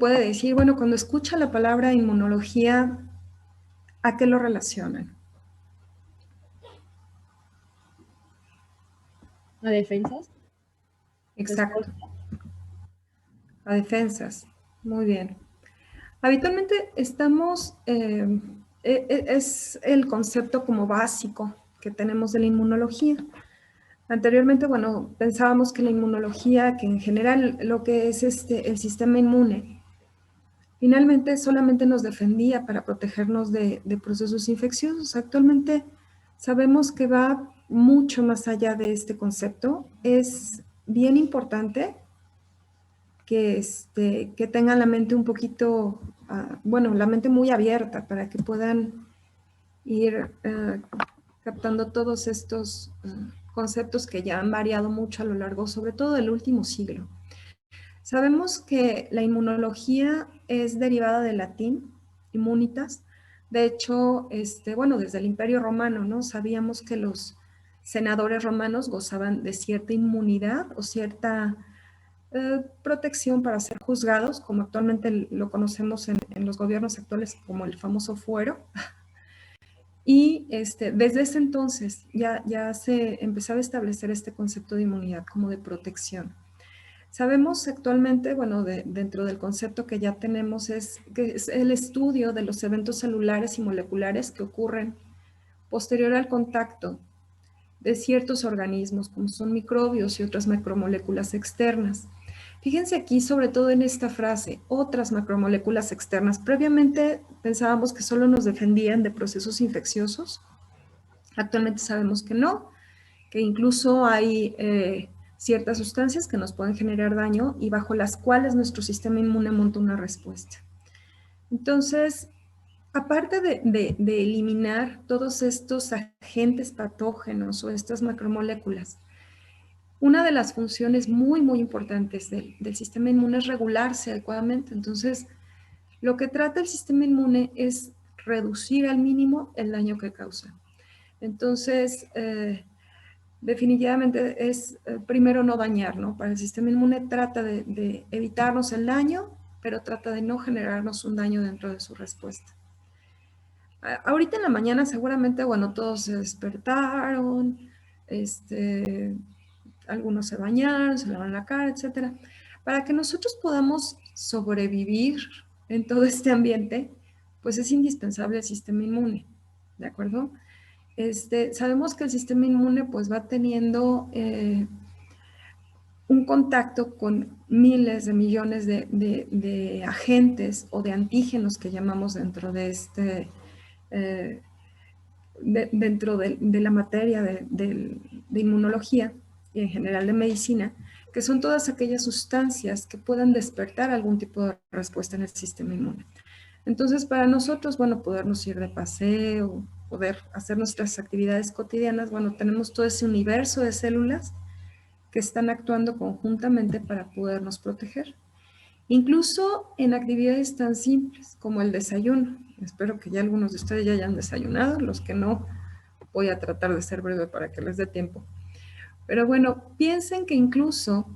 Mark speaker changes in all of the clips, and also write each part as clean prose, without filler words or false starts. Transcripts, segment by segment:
Speaker 1: puede decir, bueno, cuando escucha la palabra inmunología, ¿a qué lo relacionan?
Speaker 2: ¿A defensas?
Speaker 1: Exacto,
Speaker 2: ¿Respuesta?
Speaker 1: a defensas. Muy bien. Habitualmente estamos, es el concepto como básico que tenemos de la inmunología. Anteriormente, bueno, pensábamos que la inmunología, que en general lo que es el sistema inmune, finalmente solamente nos defendía para protegernos de procesos infecciosos. Actualmente sabemos que va mucho más allá de este concepto. Es bien importante que tengan la mente un poquito, bueno, la mente muy abierta para que puedan ir captando todos estos conceptos que ya han variado mucho a lo largo, sobre todo del último siglo. Sabemos que la inmunología es derivada del latín, immunitas. De hecho, bueno, desde el Imperio Romano, ¿no? Sabíamos que los senadores romanos gozaban de cierta inmunidad o cierta protección para ser juzgados, como actualmente lo conocemos en los gobiernos actuales como el famoso fuero. Y desde ese entonces ya se empezaba a establecer este concepto de inmunidad como de protección. Sabemos actualmente, bueno, dentro del concepto que ya tenemos que es el estudio de los eventos celulares y moleculares que ocurren posterior al contacto de ciertos organismos, como son microbios y otras macromoléculas externas. Fíjense aquí, sobre todo en esta frase, otras macromoléculas externas. Previamente pensábamos que solo nos defendían de procesos infecciosos. Actualmente sabemos que no, que incluso hay ciertas sustancias que nos pueden generar daño y bajo las cuales nuestro sistema inmune monta una respuesta. Entonces, aparte de eliminar todos estos agentes patógenos o estas macromoléculas, una de las funciones muy importantes del sistema inmune es regularse adecuadamente. Entonces, lo que trata el sistema inmune es reducir al mínimo el daño que causa. Entonces, definitivamente es primero no dañar, ¿no? Para el sistema inmune trata de evitarnos el daño, pero trata de no generarnos un daño dentro de su respuesta. Ahorita en la mañana seguramente, bueno, todos se despertaron, algunos se bañaron, se lavaron la cara, etcétera. Para que nosotros podamos sobrevivir en todo este ambiente, pues es indispensable el sistema inmune, ¿de acuerdo? Sabemos que el sistema inmune pues va teniendo un contacto con miles de millones de agentes o de antígenos que llamamos dentro de dentro de la materia de inmunología y en general de medicina, que son todas aquellas sustancias que puedan despertar algún tipo de respuesta en el sistema inmune. Entonces, para nosotros, bueno, podernos ir de paseo, poder hacer nuestras actividades cotidianas, bueno, tenemos todo ese universo de células que están actuando conjuntamente para podernos proteger. Incluso en actividades tan simples como el desayuno. Espero que ya algunos de ustedes ya hayan desayunado, los que no, voy a tratar de ser breve para que les dé tiempo. Pero bueno, piensen que incluso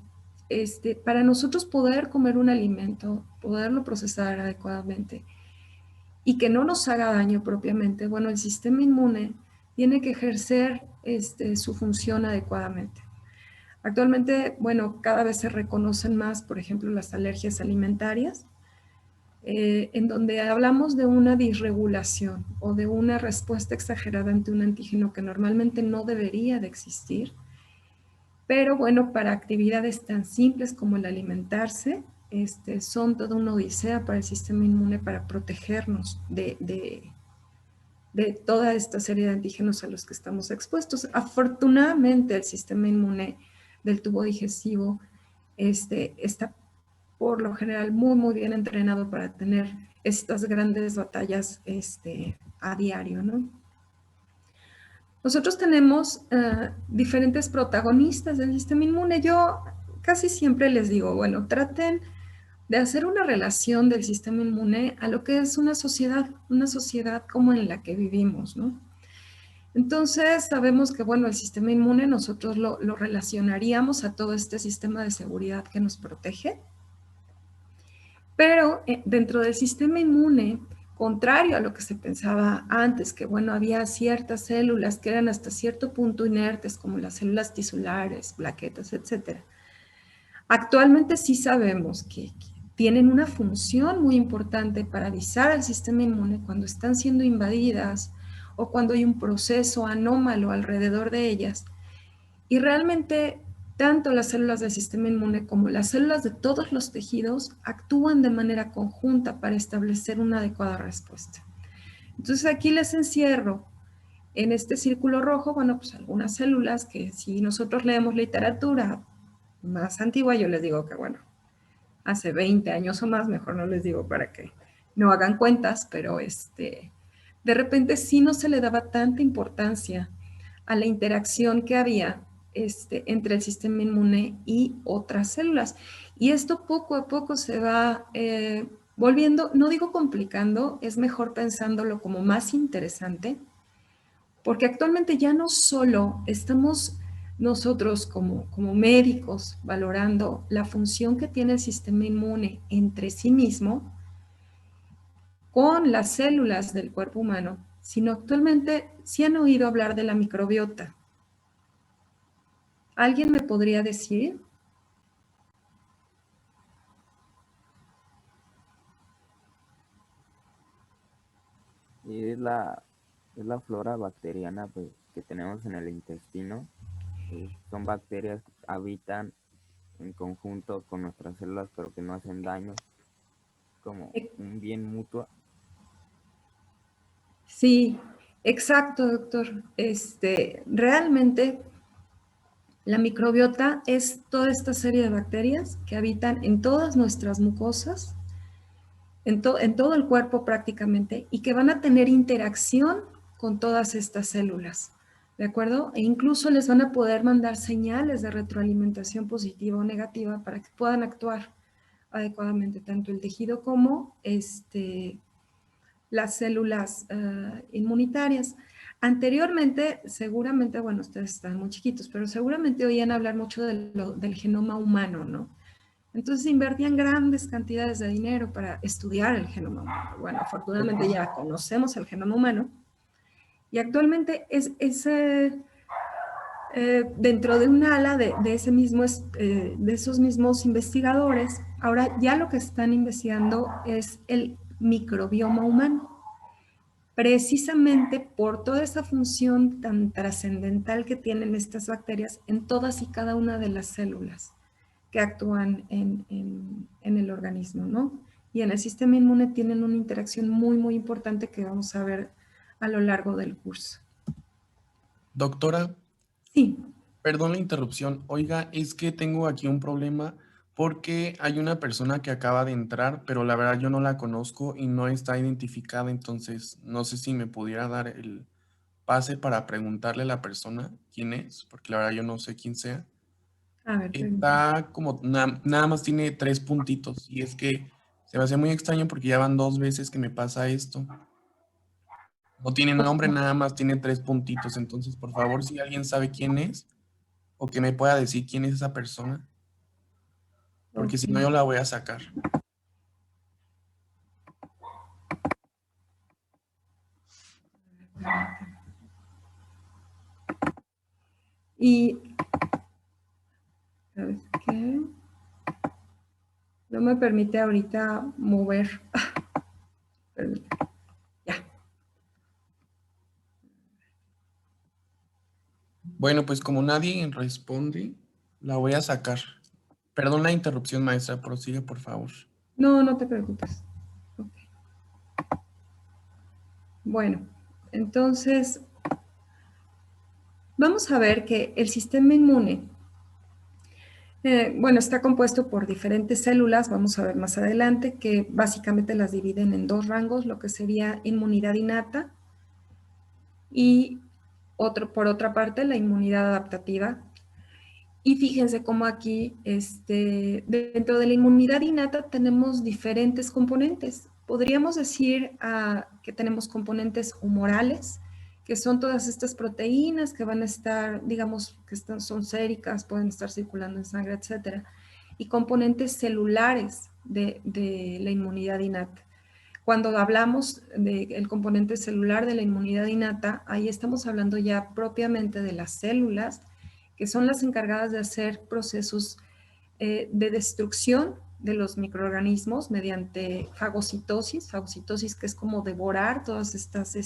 Speaker 1: para nosotros poder comer un alimento, poderlo procesar adecuadamente y que no nos haga daño propiamente, bueno, el sistema inmune tiene que ejercer su función adecuadamente. Actualmente, bueno, cada vez se reconocen más, por ejemplo, las alergias alimentarias, en donde hablamos de una disregulación o de una respuesta exagerada ante un antígeno que normalmente no debería de existir. Pero bueno, para actividades tan simples como el alimentarse, son toda una odisea para el sistema inmune para protegernos de toda esta serie de antígenos a los que estamos expuestos. Afortunadamente, el sistema inmune del tubo digestivo está por lo general muy bien entrenado para tener estas grandes batallas a diario, ¿no? Nosotros tenemos diferentes protagonistas del sistema inmune. Yo casi siempre les digo, bueno, traten de hacer una relación del sistema inmune a lo que es una sociedad como en la que vivimos, ¿no? Entonces, sabemos que, bueno, el sistema inmune nosotros lo relacionaríamos a todo este sistema de seguridad que nos protege. Pero dentro del sistema inmune, contrario a lo que se pensaba antes, que bueno, había ciertas células que eran hasta cierto punto inertes, como las células tisulares, plaquetas, etcétera. Actualmente sí sabemos que tienen una función muy importante para avisar al sistema inmune cuando están siendo invadidas o cuando hay un proceso anómalo alrededor de ellas. Y realmente tanto las células del sistema inmune como las células de todos los tejidos actúan de manera conjunta para establecer una adecuada respuesta. Entonces aquí les encierro en este círculo rojo, bueno, pues algunas células que si nosotros leemos literatura más antigua, yo les digo que bueno, hace 20 años o más, mejor no les digo para que no hagan cuentas, pero de repente sí no se le daba tanta importancia a la interacción que había entre el sistema inmune y otras células. Y esto poco a poco se va volviendo, no digo complicando, es mejor pensándolo como más interesante, porque actualmente ya no solo estamos nosotros como médicos valorando la función que tiene el sistema inmune entre sí mismo con las células del cuerpo humano, sino actualmente sí han oído hablar de la microbiota. ¿Alguien me podría decir?
Speaker 2: Y es la flora bacteriana pues, que tenemos en el intestino. Son bacterias que habitan en conjunto con nuestras células, pero que no hacen daño, como un bien mutuo.
Speaker 1: Sí, exacto, doctor. Realmente la microbiota es toda esta serie de bacterias que habitan en todas nuestras mucosas, en todo el cuerpo prácticamente, y que van a tener interacción con todas estas células, ¿de acuerdo? E incluso les van a poder mandar señales de retroalimentación positiva o negativa para que puedan actuar adecuadamente tanto el tejido como las células inmunitarias. Anteriormente, seguramente, bueno, ustedes están muy chiquitos, pero seguramente oían hablar mucho del genoma humano, ¿no? Entonces invertían grandes cantidades de dinero para estudiar el genoma humano. Bueno, afortunadamente ya conocemos el genoma humano y actualmente dentro de un ala de esos mismos investigadores, ahora ya lo que están investigando es el microbioma humano, precisamente por toda esa función tan trascendental que tienen estas bacterias en todas y cada una de las células que actúan en el organismo, ¿no? Y en el sistema inmune tienen una interacción muy, muy importante que vamos a ver a lo largo del curso.
Speaker 3: Doctora,
Speaker 1: Sí,
Speaker 3: perdón la interrupción. Oiga, es que tengo aquí un problema porque hay una persona que acaba de entrar, pero la verdad yo no la conozco y no está identificada, entonces no sé si me pudiera dar el pase para preguntarle a la persona quién es, porque la verdad yo no sé quién sea.
Speaker 1: a ver, permítame.
Speaker 3: Está como, nada más tiene 3 puntitos y es que se me hace muy extraño porque ya van 2 veces que me pasa esto. No tiene nombre, nada más tiene 3 puntitos, entonces por favor si alguien sabe quién es o que me pueda decir quién es esa persona, porque si no
Speaker 1: Ok.
Speaker 3: yo la voy a sacar.
Speaker 1: Y, ¿sabes qué? No me permite ahorita mover. Permítame. Ya.
Speaker 3: Bueno, pues como nadie responde, la voy a sacar. Perdón la interrupción, maestra, prosigue, por favor.
Speaker 1: No, no te preocupes. Ok. Bueno, entonces vamos a ver que el sistema inmune, bueno, está compuesto por diferentes células, vamos a ver más adelante, que básicamente las dividen en dos rangos, lo que sería inmunidad innata y por otra parte la inmunidad adaptativa. Y fíjense cómo aquí, dentro de la inmunidad innata tenemos diferentes componentes. Podríamos decir que tenemos componentes humorales, que son todas estas proteínas que van a estar, digamos, son séricas, pueden estar circulando en sangre, etcétera. y componentes celulares de la inmunidad innata. Cuando hablamos del componente celular de la inmunidad innata, ahí estamos hablando ya propiamente de las células, que son las encargadas de hacer procesos de destrucción de los microorganismos mediante fagocitosis que es como devorar todas estas,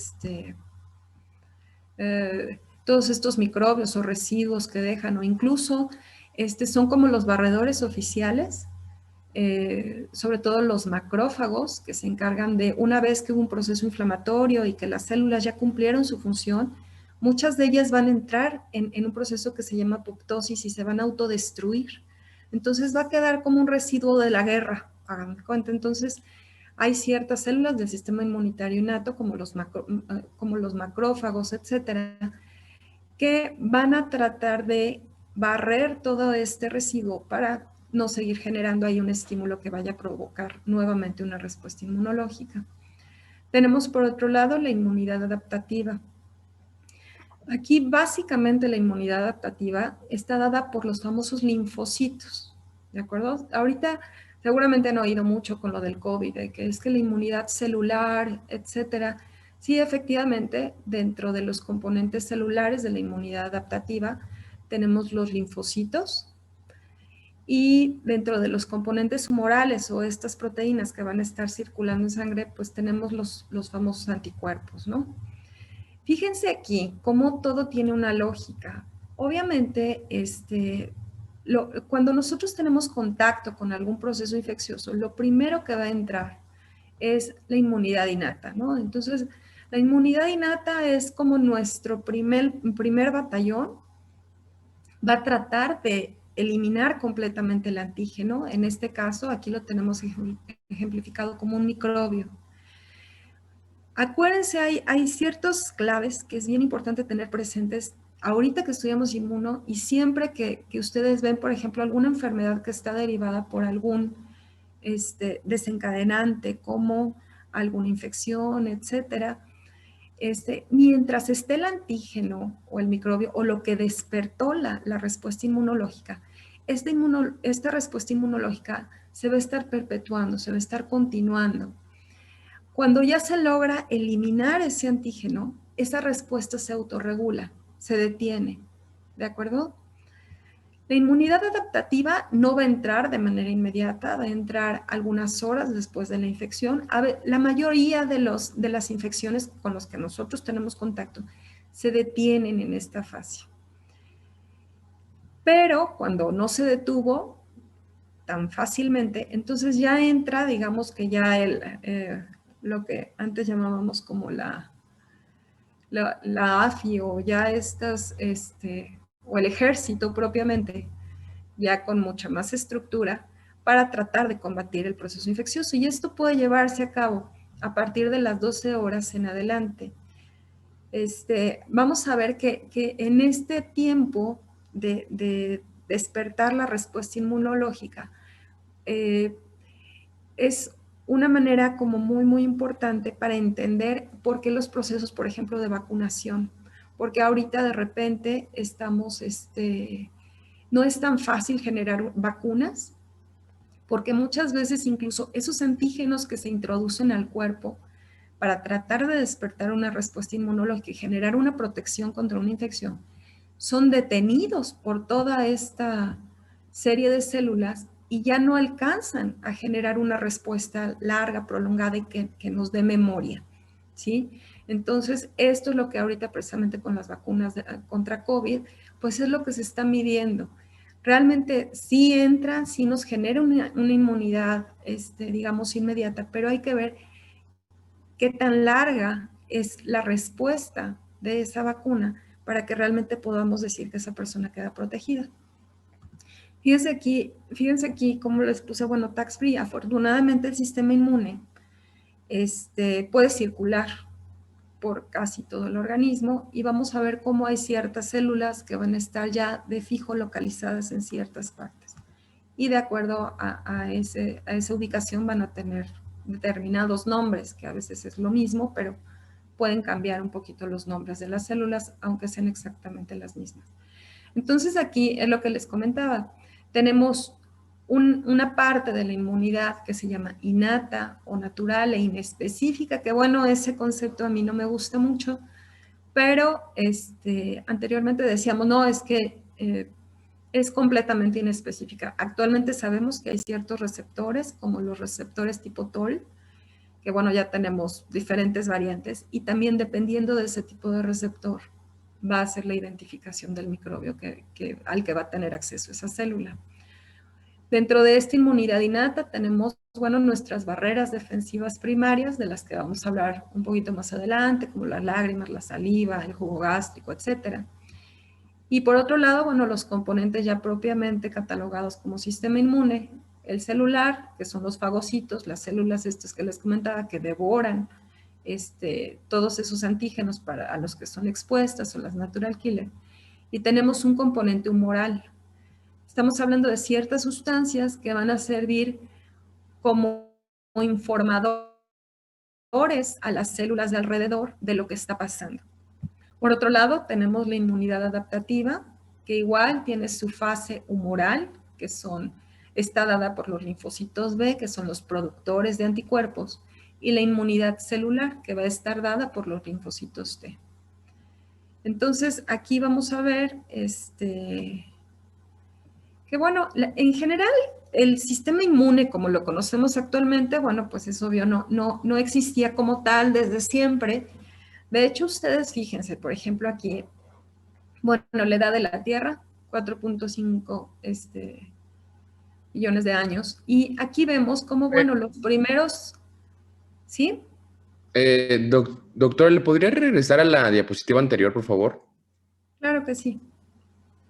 Speaker 1: todos estos microbios o residuos que dejan, o incluso son como los barredores oficiales, sobre todo los macrófagos, que se encargan de, una vez que hubo un proceso inflamatorio y que las células ya cumplieron su función, muchas de ellas van a entrar en un proceso que se llama apoptosis y se van a autodestruir. Entonces va a quedar como un residuo de la guerra, hagan de cuenta. Entonces hay ciertas células del sistema inmunitario innato, como los macrófagos, etcétera, que van a tratar de barrer todo este residuo para no seguir generando ahí un estímulo que vaya a provocar nuevamente una respuesta inmunológica. Tenemos por otro lado la inmunidad adaptativa. Aquí básicamente la inmunidad adaptativa está dada por los famosos linfocitos, ¿de acuerdo? Ahorita seguramente han oído mucho con lo del COVID, de que es que la inmunidad celular, etcétera. Sí, efectivamente, dentro de los componentes celulares de la inmunidad adaptativa tenemos los linfocitos, y dentro de los componentes humorales o estas proteínas que van a estar circulando en sangre, pues tenemos los famosos anticuerpos, ¿no? Fíjense aquí cómo todo tiene una lógica. Obviamente, cuando nosotros tenemos contacto con algún proceso infeccioso, lo primero que va a entrar es la inmunidad innata, ¿no? Entonces, la inmunidad innata es como nuestro primer batallón, va a tratar de eliminar completamente el antígeno. En este caso, aquí lo tenemos ejemplificado como un microbio. Acuérdense, hay ciertos claves que es bien importante tener presentes ahorita que estudiamos inmuno y siempre que ustedes ven, por ejemplo, alguna enfermedad que está derivada por algún desencadenante, como alguna infección, etcétera. Mientras esté el antígeno o el microbio o lo que despertó la respuesta inmunológica, esta respuesta inmunológica se va a estar perpetuando, se va a estar continuando. Cuando ya se logra eliminar ese antígeno, esa respuesta se autorregula, se detiene, ¿de acuerdo? La inmunidad adaptativa no va a entrar de manera inmediata, va a entrar algunas horas después de la infección. La mayoría de las infecciones con las que nosotros tenemos contacto se detienen en esta fase. Pero cuando no se detuvo tan fácilmente, entonces ya entra, digamos que ya lo que antes llamábamos como la AFI o ya o el ejército propiamente, ya con mucha más estructura, para tratar de combatir el proceso infeccioso. Y esto puede llevarse a cabo a partir de las 12 horas en adelante. Vamos a ver que en este tiempo de despertar la respuesta inmunológica, es una manera como muy, muy importante para entender por qué los procesos, por ejemplo, de vacunación. Porque ahorita de repente no es tan fácil generar vacunas, porque muchas veces incluso esos antígenos que se introducen al cuerpo para tratar de despertar una respuesta inmunológica y generar una protección contra una infección, son detenidos por toda esta serie de células y ya no alcanzan a generar una respuesta larga, prolongada y que nos dé memoria, ¿sí? Entonces, esto es lo que ahorita precisamente con las vacunas contra COVID, pues es lo que se está midiendo. Realmente sí entra, sí nos genera una inmunidad, digamos, inmediata, pero hay que ver qué tan larga es la respuesta de esa vacuna para que realmente podamos decir que esa persona queda protegida. Fíjense aquí cómo les puse, bueno, tax free. Afortunadamente el sistema inmune puede circular por casi todo el organismo y vamos a ver cómo hay ciertas células que van a estar ya de fijo localizadas en ciertas partes. Y de acuerdo a esa ubicación van a tener determinados nombres, que a veces es lo mismo, pero pueden cambiar un poquito los nombres de las células, aunque sean exactamente las mismas. Entonces aquí es lo que les comentaba. Tenemos una parte de la inmunidad que se llama innata o natural e inespecífica, que bueno, ese concepto a mí no me gusta mucho, pero anteriormente decíamos, no, es que es completamente inespecífica. Actualmente sabemos que hay ciertos receptores, como los receptores tipo TOL, que bueno, ya tenemos diferentes variantes, y también dependiendo de ese tipo de receptor, va a ser la identificación del microbio al que va a tener acceso esa célula. Dentro de esta inmunidad innata tenemos, bueno, nuestras barreras defensivas primarias, de las que vamos a hablar un poquito más adelante, como las lágrimas, la saliva, el jugo gástrico, etcétera. Y por otro lado, bueno, los componentes ya propiamente catalogados como sistema inmune, el celular, que son los fagocitos, las células estas que les comentaba, que devoran todos esos antígenos a los que son expuestas, o las natural killer. Y tenemos un componente humoral. Estamos hablando de ciertas sustancias que van a servir como informadores a las células de alrededor de lo que está pasando. Por otro lado, tenemos la inmunidad adaptativa, que igual tiene su fase humoral, que está dada por los linfocitos B, que son los productores de anticuerpos, y la inmunidad celular, que va a estar dada por los linfocitos T. Entonces, aquí vamos a ver que bueno, en general, el sistema inmune, como lo conocemos actualmente, bueno, pues es obvio, no existía como tal desde siempre. De hecho, ustedes fíjense, por ejemplo, aquí, bueno, la edad de la Tierra, 4.5 millones de años. Y aquí vemos cómo, bueno, los primeros, ¿sí?
Speaker 4: Doctor, ¿le podría regresar a la diapositiva anterior, por favor?
Speaker 1: Claro que sí.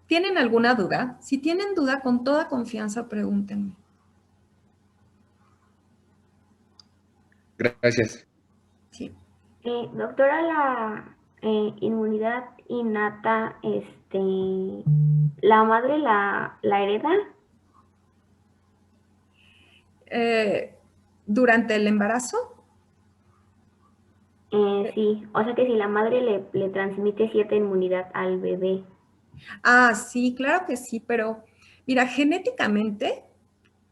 Speaker 1: ¿Tienen alguna duda? Si tienen duda, con toda confianza, pregúntenme.
Speaker 4: Gracias.
Speaker 1: Sí.
Speaker 5: Doctora, la inmunidad innata, ¿la madre la hereda?
Speaker 1: ¿Durante el embarazo?
Speaker 5: Sí, o sea que si la madre le transmite cierta inmunidad al bebé.
Speaker 1: Ah, sí, claro que sí, pero mira, genéticamente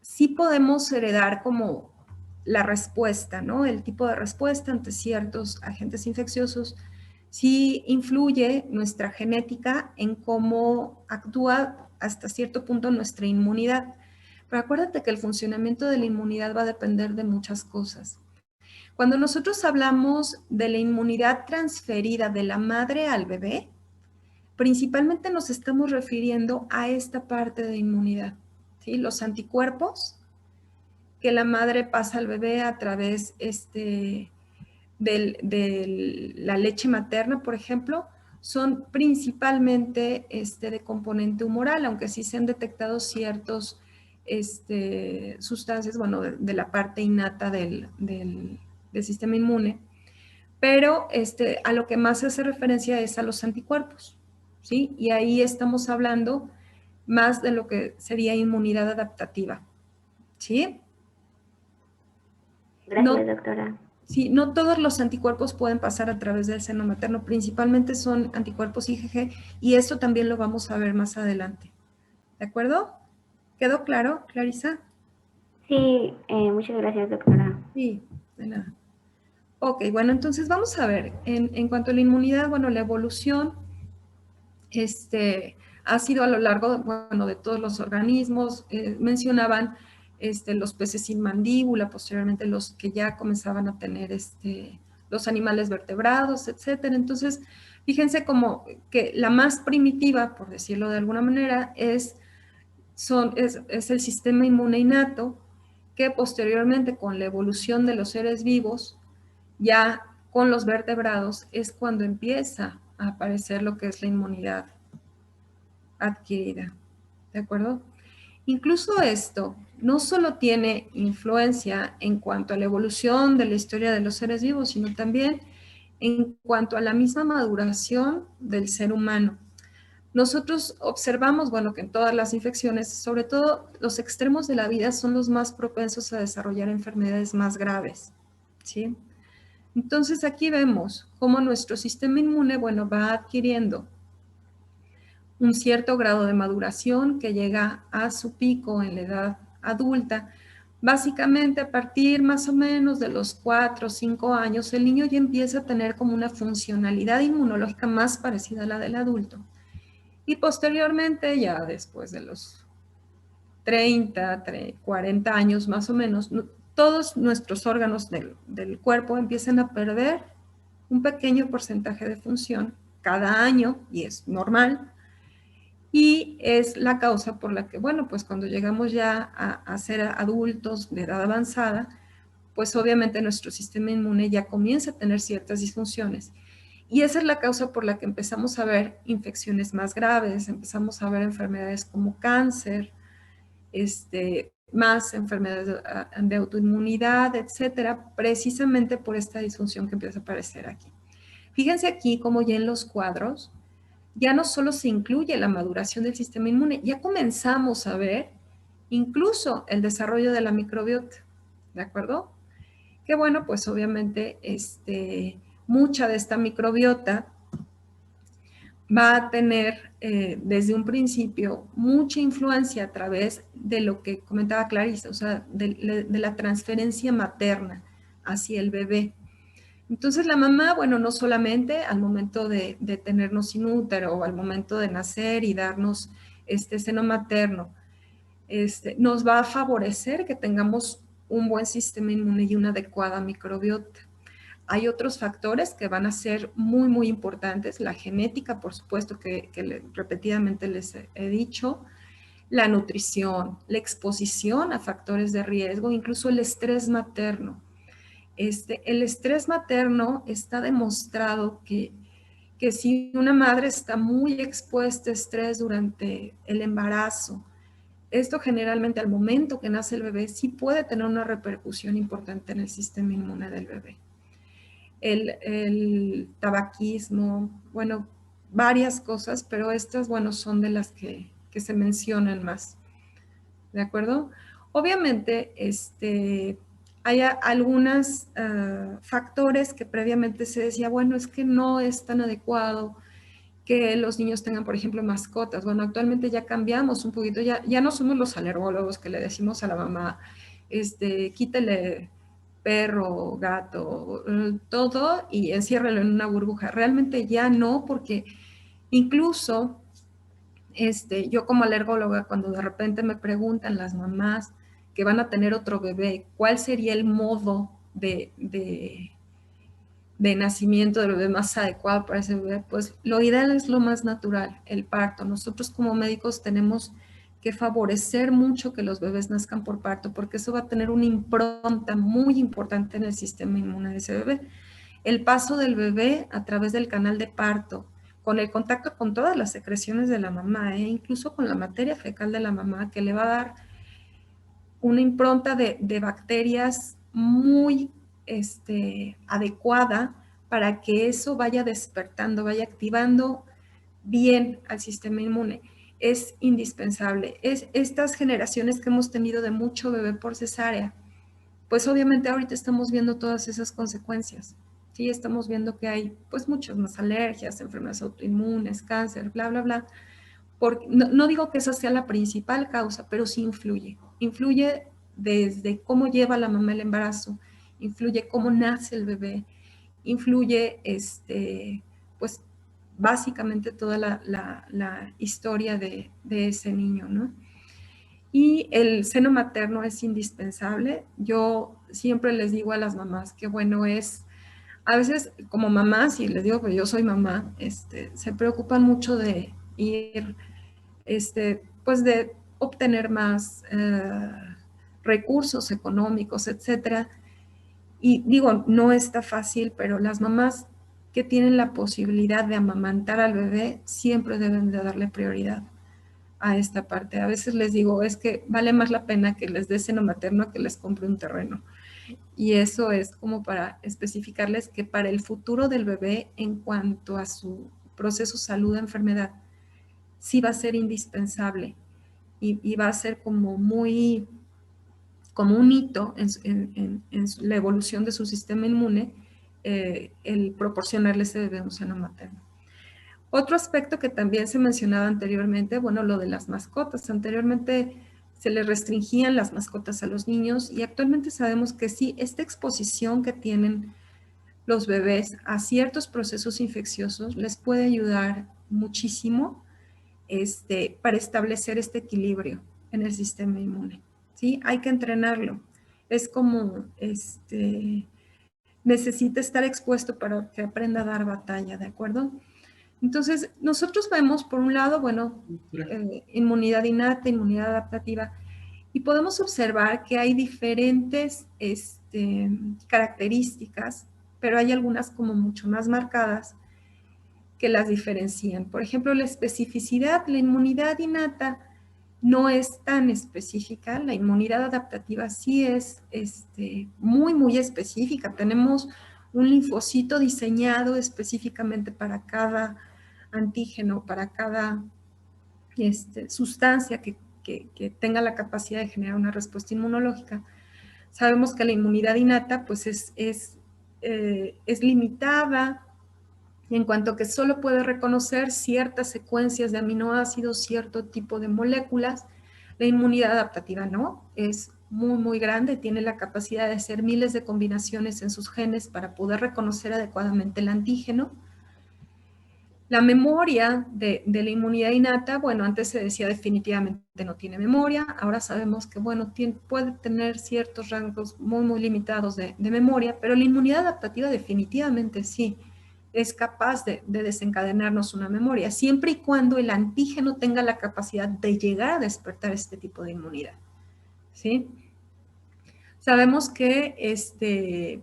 Speaker 1: sí podemos heredar como la respuesta, ¿no? El tipo de respuesta ante ciertos agentes infecciosos. Sí influye nuestra genética en cómo actúa hasta cierto punto nuestra inmunidad. Pero acuérdate que el funcionamiento de la inmunidad va a depender de muchas cosas. Cuando nosotros hablamos de la inmunidad transferida de la madre al bebé, principalmente nos estamos refiriendo a esta parte de inmunidad, ¿sí? Los anticuerpos que la madre pasa al bebé a través de la leche materna, por ejemplo, son principalmente de componente humoral, aunque sí se han detectado ciertos sustancias, bueno, de la parte innata del sistema inmune, pero a lo que más se hace referencia es a los anticuerpos, ¿sí? Y ahí estamos hablando más de lo que sería inmunidad adaptativa, ¿sí?
Speaker 5: Gracias, doctora.
Speaker 1: Sí, no todos los anticuerpos pueden pasar a través del seno materno, principalmente son anticuerpos IgG, y esto también lo vamos a ver más adelante. ¿De acuerdo? ¿Quedó claro, Clarisa?
Speaker 5: Sí, muchas gracias, doctora.
Speaker 1: Sí, de nada. Ok, bueno, entonces vamos a ver, en cuanto a la inmunidad, bueno, la evolución ha sido a lo largo, bueno, de todos los organismos. Mencionaban los peces sin mandíbula, posteriormente los que ya comenzaban a tener los animales vertebrados, etcétera. Entonces, fíjense como que la más primitiva, por decirlo de alguna manera, es el sistema inmune innato, que posteriormente con la evolución de los seres vivos, ya con los vertebrados, es cuando empieza a aparecer lo que es la inmunidad adquirida. ¿De acuerdo? Incluso esto no solo tiene influencia en cuanto a la evolución de la historia de los seres vivos, sino también en cuanto a la misma maduración del ser humano. Nosotros observamos, bueno, que en todas las infecciones, sobre todo los extremos de la vida, son los más propensos a desarrollar enfermedades más graves, ¿sí? Entonces aquí vemos cómo nuestro sistema inmune, bueno, va adquiriendo un cierto grado de maduración que llega a su pico en la edad adulta. Básicamente, a partir más o menos de los 4 o 5 años, el niño ya empieza a tener como una funcionalidad inmunológica más parecida a la del adulto. Y posteriormente, ya después de los 30, 40 años más o menos, todos nuestros órganos del cuerpo empiezan a perder un pequeño porcentaje de función cada año, y es normal, y es la causa por la que, bueno, pues cuando llegamos ya a ser adultos de edad avanzada, pues obviamente nuestro sistema inmune ya comienza a tener ciertas disfunciones. Y esa es la causa por la que empezamos a ver infecciones más graves, empezamos a ver enfermedades como cáncer, más enfermedades de autoinmunidad, etcétera, precisamente por esta disfunción que empieza a aparecer aquí. Fíjense aquí como ya en los cuadros, ya no solo se incluye la maduración del sistema inmune, ya comenzamos a ver incluso el desarrollo de la microbiota, ¿de acuerdo? Que bueno, pues obviamente mucha de esta microbiota va a tener desde un principio mucha influencia a través de lo que comentaba Clarissa, o sea, de la transferencia materna hacia el bebé. Entonces la mamá, bueno, no solamente al momento de tenernos sin útero o al momento de nacer y darnos seno materno, nos va a favorecer que tengamos un buen sistema inmune y una adecuada microbiota. Hay otros factores que van a ser muy, muy importantes. La genética, por supuesto, que repetidamente les he dicho. La nutrición, la exposición a factores de riesgo, incluso el estrés materno. El estrés materno está demostrado que si una madre está muy expuesta a estrés durante el embarazo, esto generalmente al momento que nace el bebé sí puede tener una repercusión importante en el sistema inmune del bebé. El tabaquismo, bueno, varias cosas, pero estas, bueno, son de las que se mencionan más, ¿de acuerdo? Obviamente, hay algunos factores que previamente se decía, bueno, es que no es tan adecuado que los niños tengan, por ejemplo, mascotas. Bueno, actualmente ya cambiamos un poquito, ya no somos los alergólogos que le decimos a la mamá, quítele perro, gato, todo y enciérralo en una burbuja. Realmente ya no, porque incluso yo como alergóloga, cuando de repente me preguntan las mamás que van a tener otro bebé, ¿cuál sería el modo de nacimiento del bebé más adecuado para ese bebé? Pues lo ideal es lo más natural, el parto. Nosotros como médicos tenemos que favorecer mucho que los bebés nazcan por parto, porque eso va a tener una impronta muy importante en el sistema inmune de ese bebé. El paso del bebé a través del canal de parto, con el contacto con todas las secreciones de la mamá, incluso con la materia fecal de la mamá, que le va a dar una impronta de bacterias muy adecuada para que eso vaya despertando, vaya activando bien al sistema inmune. Es indispensable. Estas generaciones que hemos tenido de mucho bebé por cesárea, pues obviamente ahorita estamos viendo todas esas consecuencias. Sí, estamos viendo que hay pues muchas más alergias, enfermedades autoinmunes, cáncer, bla, bla, bla. No digo que esa sea la principal causa, pero sí influye. Influye desde cómo lleva la mamá el embarazo, influye cómo nace el bebé, influye pues básicamente toda la historia de ese niño, ¿no? Y el seno materno es indispensable. Yo siempre les digo a las mamás que bueno es, a veces como mamás, y les digo que yo soy mamá, se preocupan mucho de ir, pues de obtener más recursos económicos, etcétera. Y digo, no está fácil, pero las mamás que tienen la posibilidad de amamantar al bebé siempre deben de darle prioridad a esta parte. A veces les digo, es que vale más la pena que les dé seno materno que les compre un terreno. Y eso es como para especificarles que para el futuro del bebé, en cuanto a su proceso salud-enfermedad, sí va a ser indispensable y va a ser como muy, como un hito en la evolución de su sistema inmune, el proporcionarle ese bebé un seno materno. Otro aspecto que también se mencionaba anteriormente, bueno, lo de las mascotas. Anteriormente se les restringían las mascotas a los niños y actualmente sabemos que sí, esta exposición que tienen los bebés a ciertos procesos infecciosos les puede ayudar muchísimo para establecer este equilibrio en el sistema inmune, ¿sí? Hay que entrenarlo. Es como, necesita estar expuesto para que aprenda a dar batalla, ¿de acuerdo? Entonces, nosotros vemos, por un lado, bueno, inmunidad innata, inmunidad adaptativa, y podemos observar que hay diferentes características, pero hay algunas como mucho más marcadas que las diferencian. Por ejemplo, la especificidad, la inmunidad innata no es tan específica, la inmunidad adaptativa sí es muy, muy específica. Tenemos un linfocito diseñado específicamente para cada antígeno, para cada sustancia que tenga la capacidad de generar una respuesta inmunológica. Sabemos que la inmunidad innata pues es limitada en cuanto que solo puede reconocer ciertas secuencias de aminoácidos, cierto tipo de moléculas. La inmunidad adaptativa no, es muy, muy grande, tiene la capacidad de hacer miles de combinaciones en sus genes para poder reconocer adecuadamente el antígeno. La memoria de la inmunidad innata, bueno, antes se decía definitivamente no tiene memoria, ahora sabemos que, bueno, puede tener ciertos rangos muy, muy limitados de memoria, pero la inmunidad adaptativa definitivamente sí es capaz de desencadenarnos una memoria, siempre y cuando el antígeno tenga la capacidad de llegar a despertar este tipo de inmunidad, ¿sí? Sabemos que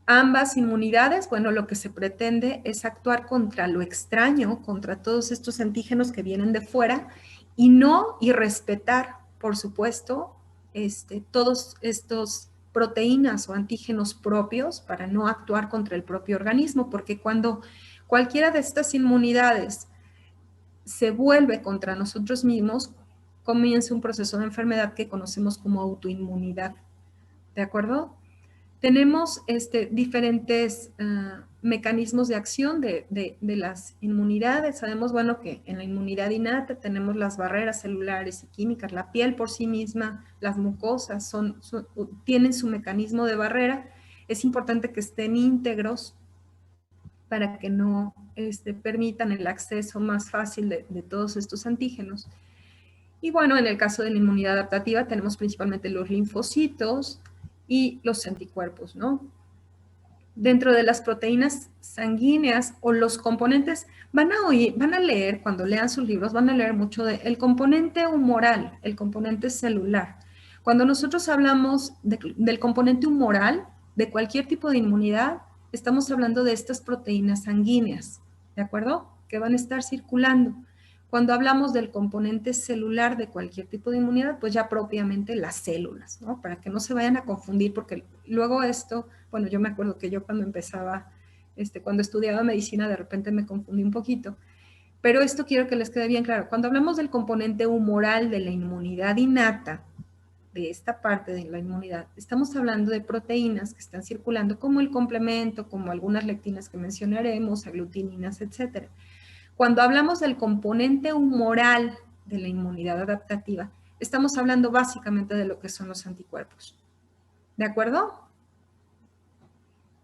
Speaker 1: ambas inmunidades, bueno, lo que se pretende es actuar contra lo extraño, contra todos estos antígenos que vienen de fuera y respetar, por supuesto, todos estos proteínas o antígenos propios para no actuar contra el propio organismo, porque cuando cualquiera de estas inmunidades se vuelve contra nosotros mismos, comienza un proceso de enfermedad que conocemos como autoinmunidad, ¿de acuerdo? Tenemos diferentes mecanismos de acción de las inmunidades. Sabemos, bueno, que en la inmunidad innata tenemos las barreras celulares y químicas. La piel por sí misma, las mucosas tienen su mecanismo de barrera. Es importante que estén íntegros para que no permitan el acceso más fácil de todos estos antígenos. Y bueno, en el caso de la inmunidad adaptativa tenemos principalmente los linfocitos y los anticuerpos, ¿no? Dentro de las proteínas sanguíneas o los componentes, van a leer, cuando lean sus libros, van a leer mucho del componente humoral, el componente celular. Cuando nosotros hablamos del componente humoral, de cualquier tipo de inmunidad, estamos hablando de estas proteínas sanguíneas, ¿de acuerdo? Que van a estar circulando. Cuando hablamos del componente celular de cualquier tipo de inmunidad, pues ya propiamente las células, ¿no? Para que no se vayan a confundir, porque luego esto, bueno, yo me acuerdo que yo cuando empezaba, cuando estudiaba medicina, de repente me confundí un poquito. Pero esto quiero que les quede bien claro. Cuando hablamos del componente humoral de la inmunidad innata, de esta parte de la inmunidad, estamos hablando de proteínas que están circulando como el complemento, como algunas lectinas que mencionaremos, aglutininas, etcétera. Cuando hablamos del componente humoral de la inmunidad adaptativa, estamos hablando básicamente de lo que son los anticuerpos. ¿De acuerdo?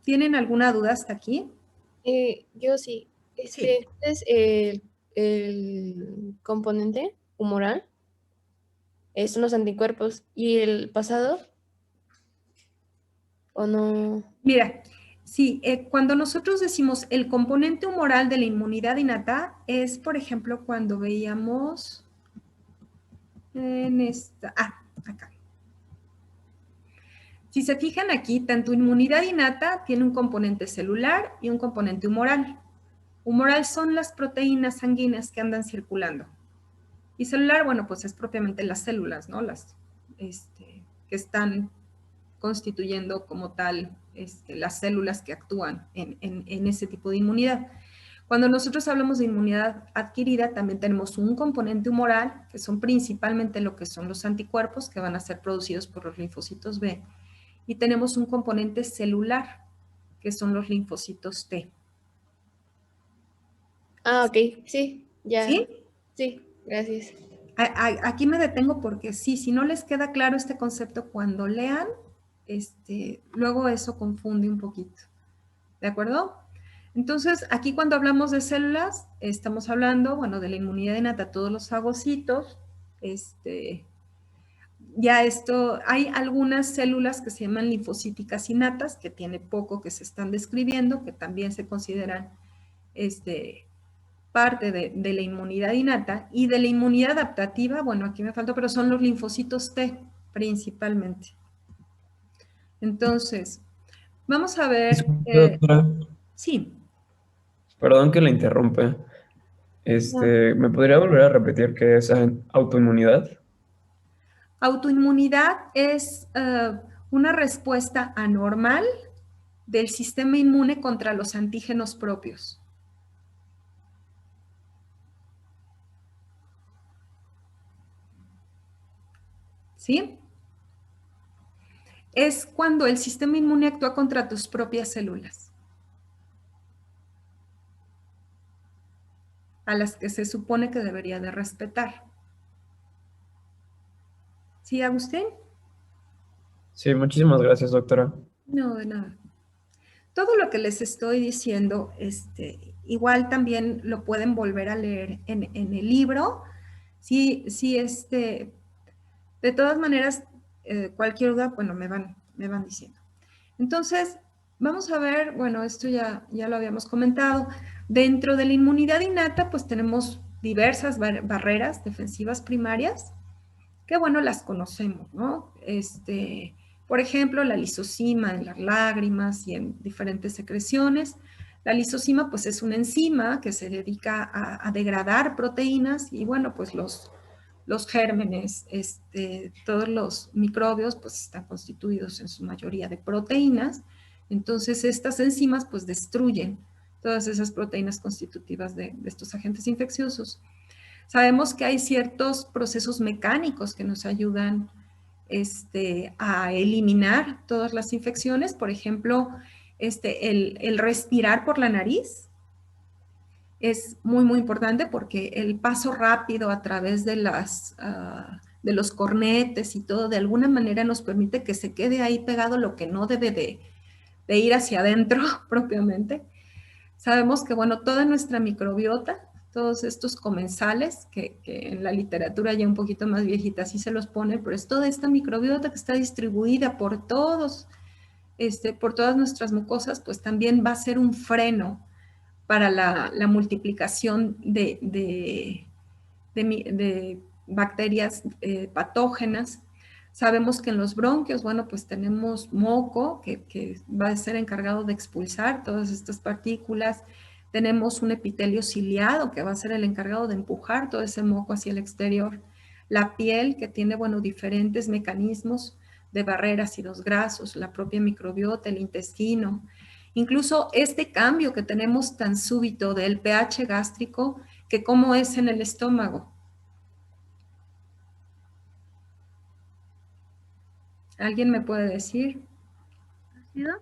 Speaker 1: ¿Tienen alguna duda hasta aquí?
Speaker 6: Yo sí.
Speaker 1: Sí.
Speaker 6: Es el componente humoral, son los anticuerpos. ¿Y el pasado? ¿O no?
Speaker 1: Mira, sí, cuando nosotros decimos el componente humoral de la inmunidad innata, es, por ejemplo, cuando veíamos en esta, acá. Si se fijan aquí, tanto inmunidad innata tiene un componente celular y un componente humoral. Humoral son las proteínas sanguíneas que andan circulando. Y celular, bueno, pues es propiamente las células, ¿no? Las que están constituyendo como tal las células que actúan en ese tipo de inmunidad. Cuando nosotros hablamos de inmunidad adquirida, también tenemos un componente humoral, que son principalmente lo que son los anticuerpos, que van a ser producidos por los linfocitos B, y tenemos un componente celular, que son los linfocitos T.
Speaker 6: Ah, ok, sí, ya.
Speaker 1: ¿Sí?
Speaker 6: Sí, gracias.
Speaker 1: Aquí me detengo porque sí, si no les queda claro este concepto cuando lean, luego eso confunde un poquito. ¿De acuerdo? Entonces, aquí cuando hablamos de células, estamos hablando, bueno, de la inmunidad innata, todos los fagocitos. Ya esto, hay algunas células que se llaman linfocíticas innatas, que tiene poco que se están describiendo, que también se consideran parte de la inmunidad innata. Y de la inmunidad adaptativa, bueno, aquí me falta, pero son los linfocitos T principalmente. Entonces, vamos a ver.
Speaker 7: Disculpe, doctora.
Speaker 1: Sí.
Speaker 7: Perdón que la interrumpa. ¿Me podría volver a repetir qué es autoinmunidad?
Speaker 1: Autoinmunidad es una respuesta anormal del sistema inmune contra los antígenos propios. ¿Sí? Es cuando el sistema inmune actúa contra tus propias células, a las que se supone que debería de respetar. ¿Sí, Agustín?
Speaker 7: Sí, muchísimas gracias, doctora.
Speaker 1: No, de nada. Todo lo que les estoy diciendo, igual también lo pueden volver a leer en el libro. Sí, de todas maneras, cualquier duda, bueno, me van diciendo. Entonces, vamos a ver, bueno, esto ya lo habíamos comentado. Dentro de la inmunidad innata, pues tenemos diversas barreras defensivas primarias, que bueno, las conocemos, ¿no? Por ejemplo, la lisozima en las lágrimas y en diferentes secreciones. La lisozima, pues es una enzima que se dedica a degradar proteínas y bueno, pues los gérmenes, todos los microbios, pues están constituidos en su mayoría de proteínas. Entonces, estas enzimas, pues destruyen todas esas proteínas constitutivas de estos agentes infecciosos. Sabemos que hay ciertos procesos mecánicos que nos ayudan a eliminar todas las infecciones. Por ejemplo, el respirar por la nariz es muy, muy importante porque el paso rápido a través de de los cornetes y todo, de alguna manera nos permite que se quede ahí pegado lo que no debe de ir hacia adentro propiamente. Sabemos que, bueno, toda nuestra microbiota, todos estos comensales, que en la literatura ya un poquito más viejita sí se los pone, pero es toda esta microbiota que está distribuida por todas nuestras mucosas, pues también va a ser un freno para la multiplicación de bacterias patógenas. Sabemos que en los bronquios, bueno, pues tenemos moco que va a ser encargado de expulsar todas estas partículas. Tenemos un epitelio ciliado que va a ser el encargado de empujar todo ese moco hacia el exterior. La piel que tiene, bueno, diferentes mecanismos de barrera, ácidos grasos, la propia microbiota, el intestino. Incluso este cambio que tenemos tan súbito del pH gástrico, que cómo es en el estómago. ¿Alguien me puede decir?
Speaker 8: ¿Ácido?